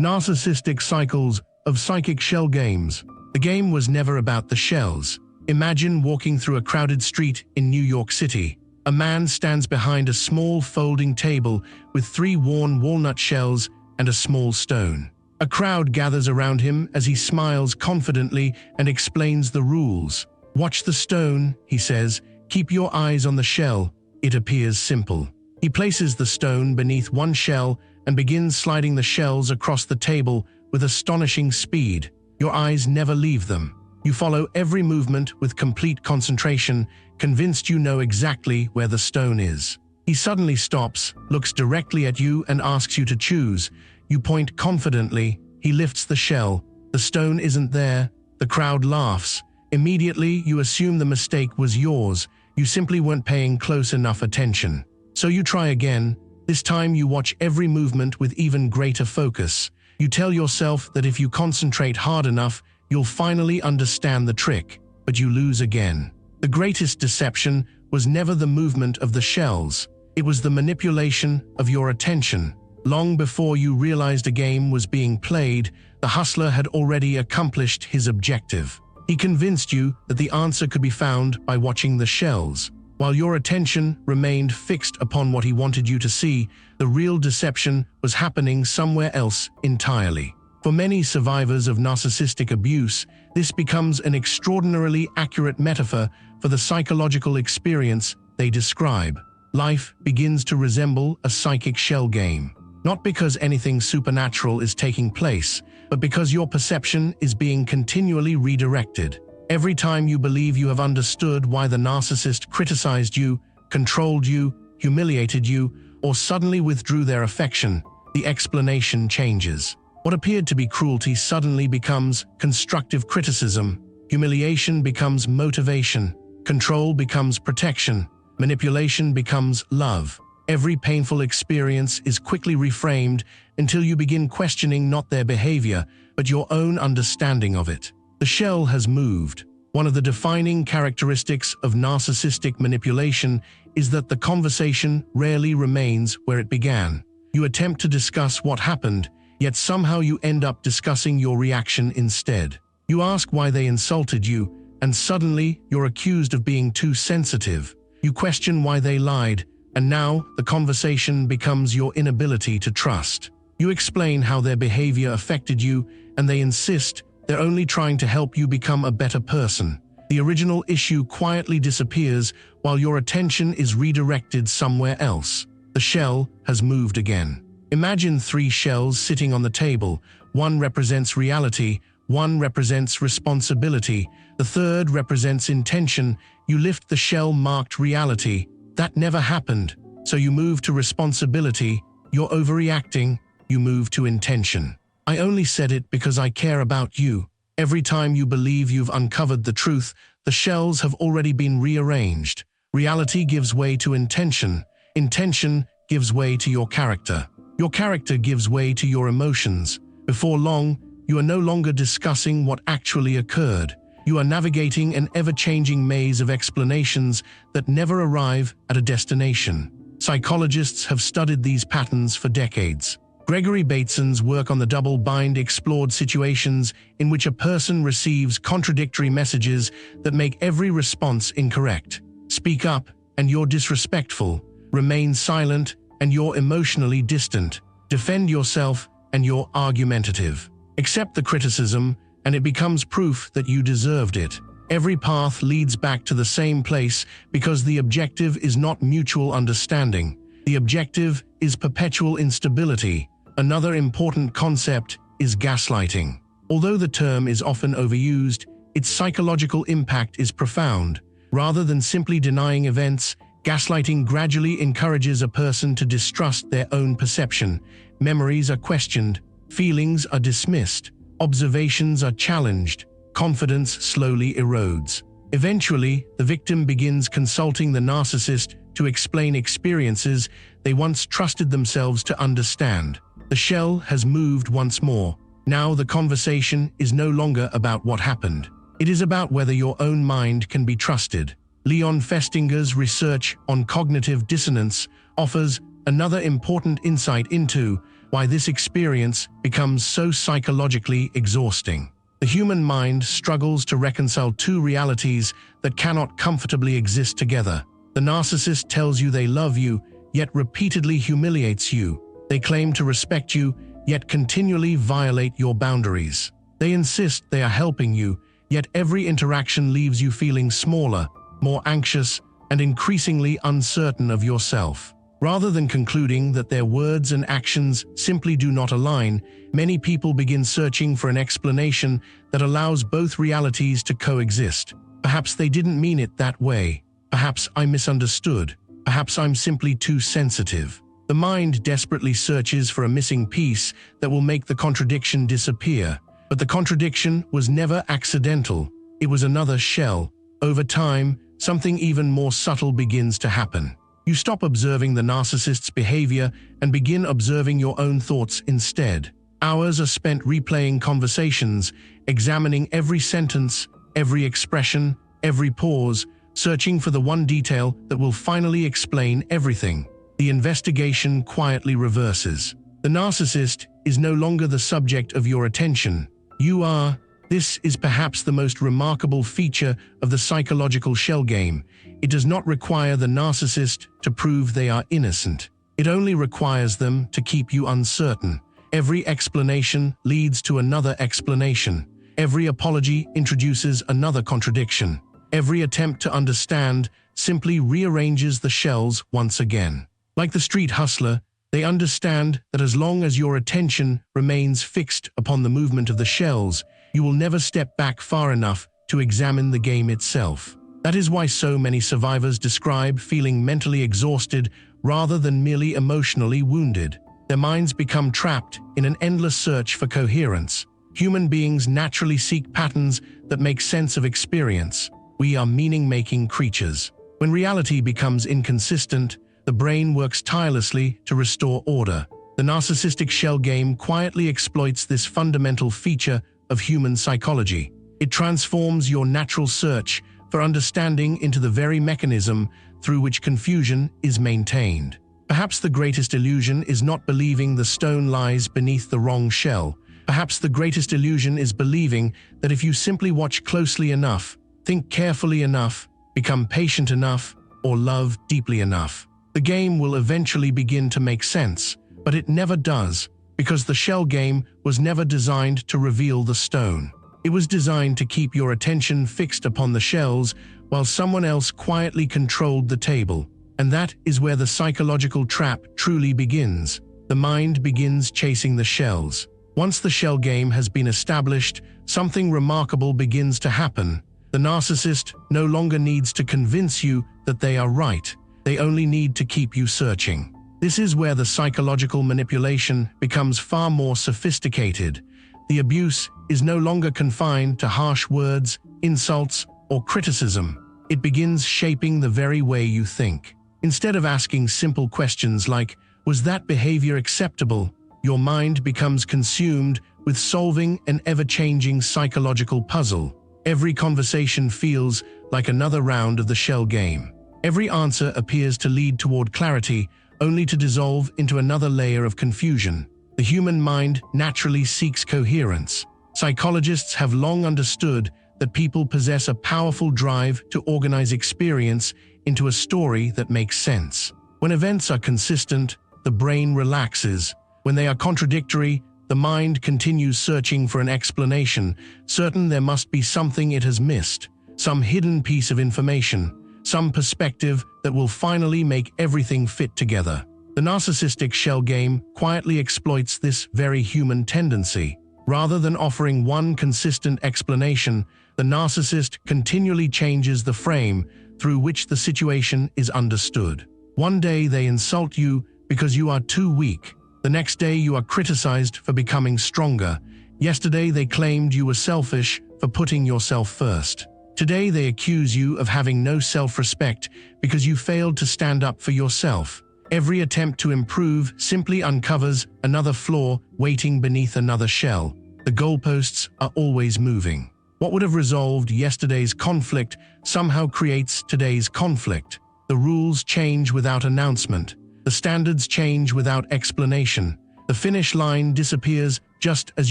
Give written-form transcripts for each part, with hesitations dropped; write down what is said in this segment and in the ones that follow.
Narcissistic cycles of psychic shell games. The game was never about the shells. Imagine walking through a crowded street in New York City. A man stands behind a small folding table with 3 worn walnut shells and a small stone. A crowd gathers around him as he smiles confidently and explains the rules. "Watch the stone," he says. "Keep your eyes on the shell." It appears simple. He places the stone beneath one shell and begins sliding the shells across the table with astonishing speed. Your eyes never leave them. You follow every movement with complete concentration, convinced you know exactly where the stone is. He suddenly stops, looks directly at you and asks you to choose. You point confidently. He lifts the shell. The stone isn't there. The crowd laughs. Immediately, you assume the mistake was yours. You simply weren't paying close enough attention. So you try again. This time you watch every movement with even greater focus. You tell yourself that if you concentrate hard enough, you'll finally understand the trick, but you lose again. The greatest deception was never the movement of the shells. It was the manipulation of your attention. Long before you realized a game was being played, the hustler had already accomplished his objective. He convinced you that the answer could be found by watching the shells. While your attention remained fixed upon what he wanted you to see, the real deception was happening somewhere else entirely. For many survivors of narcissistic abuse, this becomes an extraordinarily accurate metaphor for the psychological experience they describe. Life begins to resemble a psychic shell game. Not because anything supernatural is taking place, but because your perception is being continually redirected. Every time you believe you have understood why the narcissist criticized you, controlled you, humiliated you, or suddenly withdrew their affection, the explanation changes. What appeared to be cruelty suddenly becomes constructive criticism. Humiliation becomes motivation. Control becomes protection. Manipulation becomes love. Every painful experience is quickly reframed until you begin questioning not their behavior, but your own understanding of it. The shell has moved. One of the defining characteristics of narcissistic manipulation is that the conversation rarely remains where it began. You attempt to discuss what happened, yet somehow you end up discussing your reaction instead. You ask why they insulted you, and suddenly you're accused of being too sensitive. You question why they lied, and now the conversation becomes your inability to trust. You explain how their behavior affected you, and they insist they're only trying to help you become a better person. The original issue quietly disappears while your attention is redirected somewhere else. The shell has moved again. Imagine 3 shells sitting on the table. One represents reality, one represents responsibility, the third represents intention. You lift the shell marked reality. That never happened. So you move to responsibility. You're overreacting. You move to intention. I only said it because I care about you. Every time you believe you've uncovered the truth, the shells have already been rearranged. Reality gives way to intention. Intention gives way to your character. Your character gives way to your emotions. Before long, you are no longer discussing what actually occurred. You are navigating an ever-changing maze of explanations that never arrive at a destination. Psychologists have studied these patterns for decades. Gregory Bateson's work on the double bind explored situations in which a person receives contradictory messages that make every response incorrect. Speak up, and you're disrespectful. Remain silent, and you're emotionally distant. Defend yourself, and you're argumentative. Accept the criticism, and it becomes proof that you deserved it. Every path leads back to the same place because the objective is not mutual understanding. The objective is perpetual instability. Another important concept is gaslighting. Although the term is often overused, its psychological impact is profound. Rather than simply denying events, gaslighting gradually encourages a person to distrust their own perception. Memories are questioned, feelings are dismissed, observations are challenged, confidence slowly erodes. Eventually, the victim begins consulting the narcissist to explain experiences they once trusted themselves to understand. The shell has moved once more. Now the conversation is no longer about what happened. It is about whether your own mind can be trusted. Leon Festinger's research on cognitive dissonance offers another important insight into why this experience becomes so psychologically exhausting. The human mind struggles to reconcile two realities that cannot comfortably exist together. The narcissist tells you they love you, yet repeatedly humiliates you. They claim to respect you, yet continually violate your boundaries. They insist they are helping you, yet every interaction leaves you feeling smaller, more anxious, and increasingly uncertain of yourself. Rather than concluding that their words and actions simply do not align, many people begin searching for an explanation that allows both realities to coexist. Perhaps they didn't mean it that way. Perhaps I misunderstood. Perhaps I'm simply too sensitive. The mind desperately searches for a missing piece that will make the contradiction disappear. But the contradiction was never accidental. It was another shell. Over time, something even more subtle begins to happen. You stop observing the narcissist's behavior and begin observing your own thoughts instead. Hours are spent replaying conversations, examining every sentence, every expression, every pause, searching for the one detail that will finally explain everything. The investigation quietly reverses. The narcissist is no longer the subject of your attention. You are. This is perhaps the most remarkable feature of the psychological shell game. It does not require the narcissist to prove they are innocent. It only requires them to keep you uncertain. Every explanation leads to another explanation. Every apology introduces another contradiction. Every attempt to understand simply rearranges the shells once again. Like the street hustler, they understand that as long as your attention remains fixed upon the movement of the shells, you will never step back far enough to examine the game itself. That is why so many survivors describe feeling mentally exhausted rather than merely emotionally wounded. Their minds become trapped in an endless search for coherence. Human beings naturally seek patterns that make sense of experience. We are meaning-making creatures. When reality becomes inconsistent, the brain works tirelessly to restore order. The narcissistic shell game quietly exploits this fundamental feature of human psychology. It transforms your natural search for understanding into the very mechanism through which confusion is maintained. Perhaps the greatest illusion is not believing the stone lies beneath the wrong shell. Perhaps the greatest illusion is believing that if you simply watch closely enough, think carefully enough, become patient enough, or love deeply enough, the game will eventually begin to make sense. But it never does, because the shell game was never designed to reveal the stone. It was designed to keep your attention fixed upon the shells while someone else quietly controlled the table. And that is where the psychological trap truly begins. The mind begins chasing the shells. Once the shell game has been established, something remarkable begins to happen. The narcissist no longer needs to convince you that they are right. They only need to keep you searching. This is where the psychological manipulation becomes far more sophisticated. The abuse is no longer confined to harsh words, insults, or criticism. It begins shaping the very way you think. Instead of asking simple questions like, "Was that behavior acceptable?" your mind becomes consumed with solving an ever-changing psychological puzzle. Every conversation feels like another round of the shell game. Every answer appears to lead toward clarity, only to dissolve into another layer of confusion. The human mind naturally seeks coherence. Psychologists have long understood that people possess a powerful drive to organize experience into a story that makes sense. When events are consistent, the brain relaxes. When they are contradictory, the mind continues searching for an explanation, certain there must be something it has missed, some hidden piece of information, some perspective that will finally make everything fit together. The narcissistic shell game quietly exploits this very human tendency. Rather than offering one consistent explanation, the narcissist continually changes the frame through which the situation is understood. One day they insult you because you are too weak. The next day you are criticized for becoming stronger. Yesterday they claimed you were selfish for putting yourself first. Today they accuse you of having no self-respect because you failed to stand up for yourself. Every attempt to improve simply uncovers another flaw waiting beneath another shell. The goalposts are always moving. What would have resolved yesterday's conflict somehow creates today's conflict. The rules change without announcement. The The standards change without explanation. The finish line disappears just as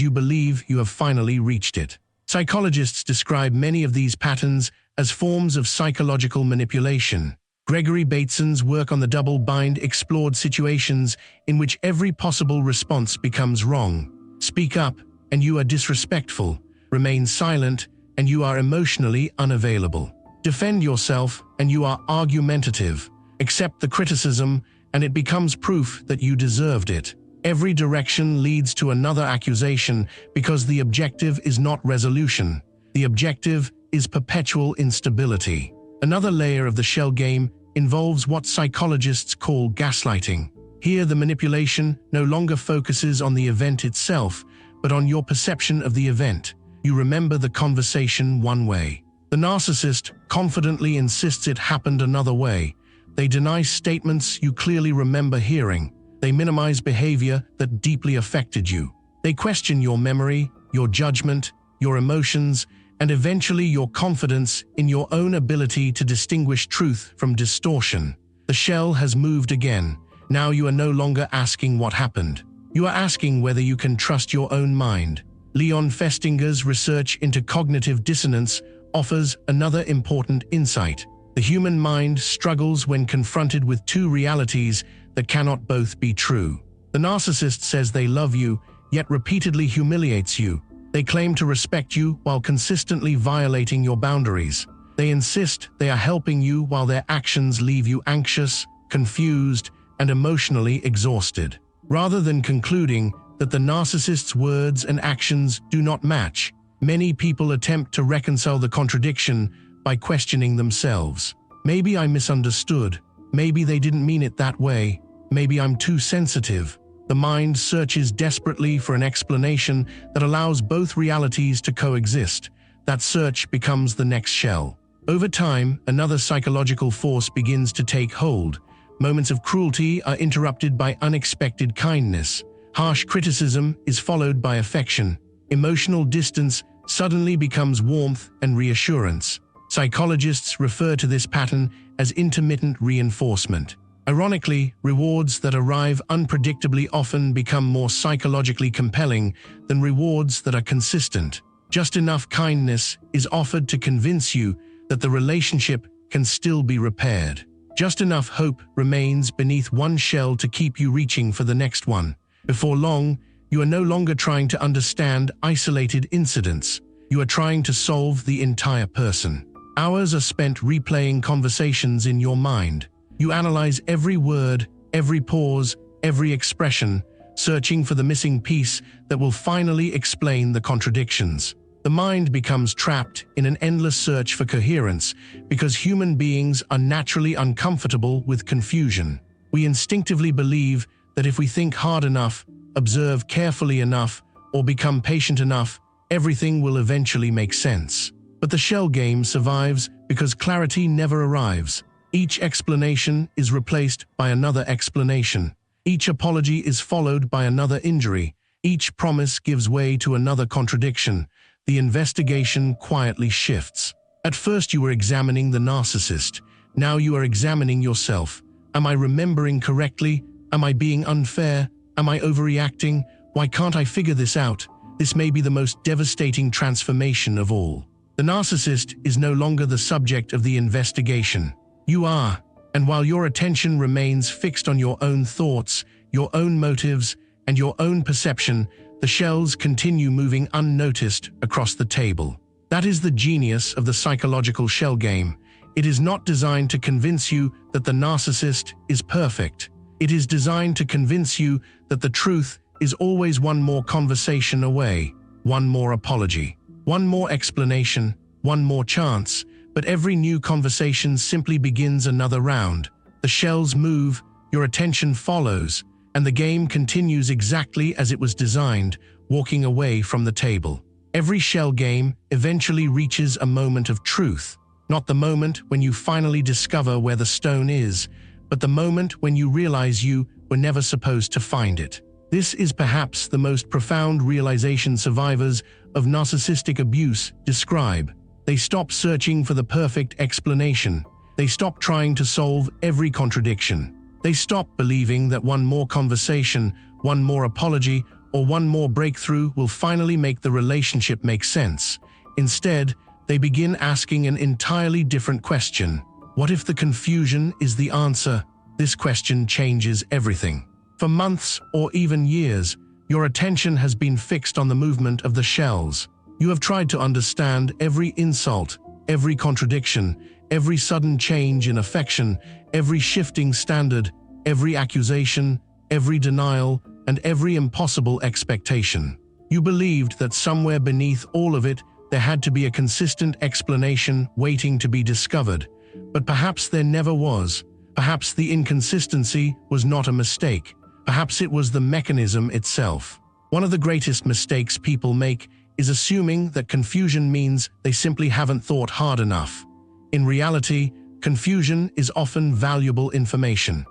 you believe you have finally reached it. Psychologists describe many of these patterns as forms of psychological manipulation. Gregory Bateson's work on the double bind explored situations in which every possible response becomes wrong. Speak up, and you are disrespectful. Remain silent, and you are emotionally unavailable. Defend yourself, and you are argumentative. Accept the criticism, and it becomes proof that you deserved it. Every direction leads to another accusation because the objective is not resolution. The objective is perpetual instability. Another layer of the shell game involves what psychologists call gaslighting. Here, the manipulation no longer focuses on the event itself, but on your perception of the event. You remember the conversation one way. The narcissist confidently insists it happened another way. They deny statements you clearly remember hearing. They minimize behavior that deeply affected you. They question your memory, your judgment, your emotions, and eventually your confidence in your own ability to distinguish truth from distortion. The shell has moved again. Now you are no longer asking what happened. You are asking whether you can trust your own mind. Leon Festinger's research into cognitive dissonance offers another important insight. The human mind struggles when confronted with two realities that cannot both be true. The narcissist says they love you, yet repeatedly humiliates you. They claim to respect you while consistently violating your boundaries. They insist they are helping you while their actions leave you anxious, confused, and emotionally exhausted. Rather than concluding that the narcissist's words and actions do not match, many people attempt to reconcile the contradiction by questioning themselves. Maybe I misunderstood. Maybe they didn't mean it that way. Maybe I'm too sensitive. The mind searches desperately for an explanation that allows both realities to coexist. That search becomes the next shell. Over time, another psychological force begins to take hold. Moments of cruelty are interrupted by unexpected kindness. Harsh criticism is followed by affection. Emotional distance suddenly becomes warmth and reassurance. Psychologists refer to this pattern as intermittent reinforcement. Ironically, rewards that arrive unpredictably often become more psychologically compelling than rewards that are consistent. Just enough kindness is offered to convince you that the relationship can still be repaired. Just enough hope remains beneath one shell to keep you reaching for the next one. Before long, you are no longer trying to understand isolated incidents. You are trying to solve the entire person. Hours are spent replaying conversations in your mind. You analyze every word, every pause, every expression, searching for the missing piece that will finally explain the contradictions. The mind becomes trapped in an endless search for coherence because human beings are naturally uncomfortable with confusion. We instinctively believe that if we think hard enough, observe carefully enough, or become patient enough, everything will eventually make sense. But the shell game survives because clarity never arrives. Each explanation is replaced by another explanation. Each apology is followed by another injury. Each promise gives way to another contradiction. The investigation quietly shifts. At first you were examining the narcissist. Now you are examining yourself. Am I remembering correctly? Am I being unfair? Am I overreacting? Why can't I figure this out? This may be the most devastating transformation of all. The narcissist is no longer the subject of the investigation. You are, and while your attention remains fixed on your own thoughts, your own motives, and your own perception, the shells continue moving unnoticed across the table. That is the genius of the psychological shell game. It is not designed to convince you that the narcissist is perfect. It is designed to convince you that the truth is always one more conversation away, one more apology, one more explanation, one more chance. But every new conversation simply begins another round. The shells move, your attention follows, and the game continues exactly as it was designed, walking away from the table. Every shell game eventually reaches a moment of truth, not the moment when you finally discover where the stone is, but the moment when you realize you were never supposed to find it. This is perhaps the most profound realization survivors of narcissistic abuse describe. They stop searching for the perfect explanation. They stop trying to solve every contradiction. They stop believing that one more conversation, one more apology, or one more breakthrough will finally make the relationship make sense. Instead, they begin asking an entirely different question. What if the confusion is the answer? This question changes everything. For months or even years, your attention has been fixed on the movement of the shells. You have tried to understand every insult, every contradiction, every sudden change in affection, every shifting standard, every accusation, every denial, and every impossible expectation. You believed that somewhere beneath all of it, there had to be a consistent explanation waiting to be discovered. But perhaps there never was. Perhaps the inconsistency was not a mistake. Perhaps it was the mechanism itself. One of the greatest mistakes people make is assuming that confusion means they simply haven't thought hard enough. In reality, confusion is often valuable information.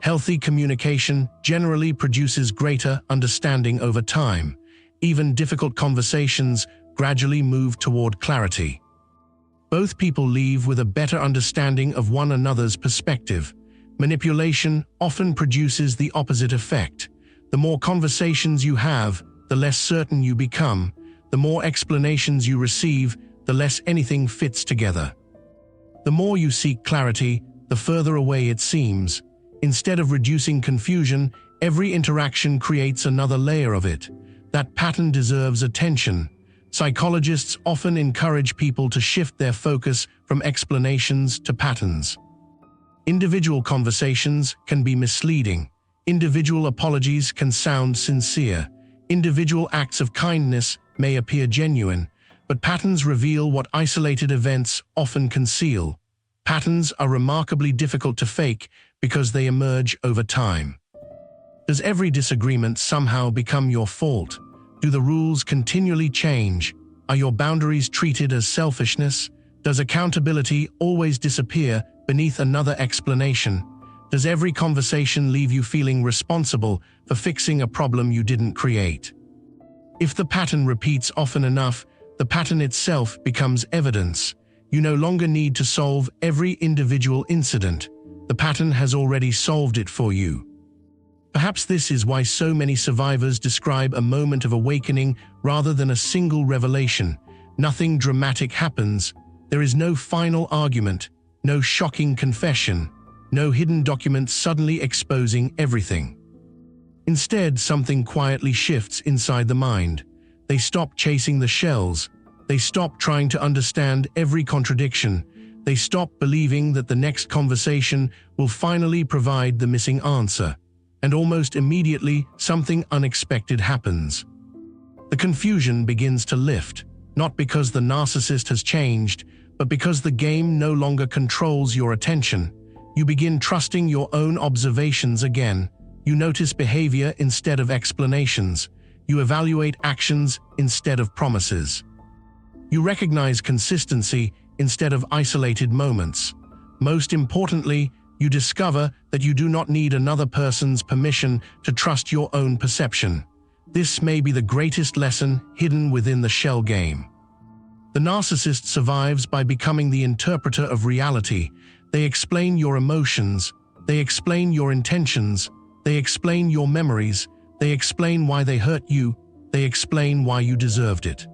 Healthy communication generally produces greater understanding over time. Even difficult conversations gradually move toward clarity. Both people leave with a better understanding of one another's perspective. Manipulation often produces the opposite effect. The more conversations you have, the less certain you become. The more explanations you receive, the less anything fits together. The more you seek clarity, the further away it seems. Instead of reducing confusion, every interaction creates another layer of it. That pattern deserves attention. Psychologists often encourage people to shift their focus from explanations to patterns. Individual conversations can be misleading. Individual apologies can sound sincere. Individual acts of kindness may appear genuine, but patterns reveal what isolated events often conceal. Patterns are remarkably difficult to fake because they emerge over time. Does every disagreement somehow become your fault? Do the rules continually change? Are your boundaries treated as selfishness? Does accountability always disappear beneath another explanation? Does every conversation leave you feeling responsible for fixing a problem you didn't create? If the pattern repeats often enough, the pattern itself becomes evidence. You no longer need to solve every individual incident. The pattern has already solved it for you. Perhaps this is why so many survivors describe a moment of awakening rather than a single revelation. Nothing dramatic happens. There is no final argument, no shocking confession, no hidden document suddenly exposing everything. Instead, something quietly shifts inside the mind. They stop chasing the shells. They stop trying to understand every contradiction. They stop believing that the next conversation will finally provide the missing answer. And almost immediately, something unexpected happens. The confusion begins to lift, not because the narcissist has changed, but because the game no longer controls your attention. You begin trusting your own observations again. You notice behavior instead of explanations. You evaluate actions instead of promises. You recognize consistency instead of isolated moments. Most importantly, you discover that you do not need another person's permission to trust your own perception. This may be the greatest lesson hidden within the shell game. The narcissist survives by becoming the interpreter of reality. They explain your emotions. They explain your intentions. They explain your memories. They explain why they hurt you. They explain why you deserved it.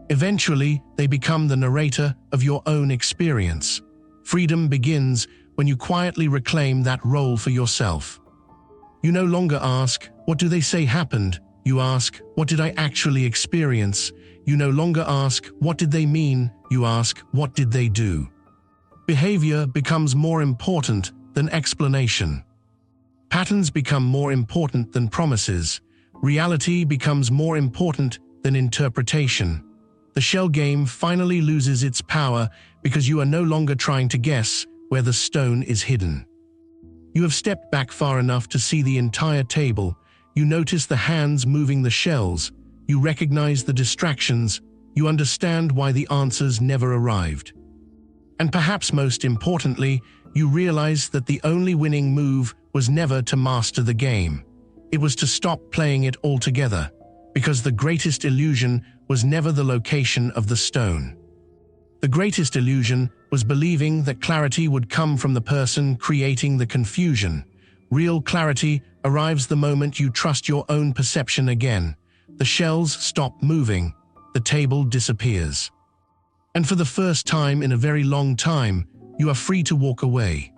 Eventually, they become the narrator of your own experience. Freedom begins when you quietly reclaim that role for yourself. You no longer ask, "What do they say happened?" You ask, "What did I actually experience?" You no longer ask, "What did they mean?" You ask, "What did they do?" Behavior becomes more important than explanation. Patterns become more important than promises. Reality becomes more important than interpretation. The shell game finally loses its power because you are no longer trying to guess where the stone is hidden. You have stepped back far enough to see the entire table. You notice the hands moving the shells. You recognize the distractions. You understand why the answers never arrived. And perhaps most importantly, you realize that the only winning move was never to master the game. It was to stop playing it altogether, because the greatest illusion was never the location of the stone. The greatest illusion was believing that clarity would come from the person creating the confusion. Real clarity arrives the moment you trust your own perception again. The shells stop moving. The table disappears. And for the first time in a very long time, you are free to walk away.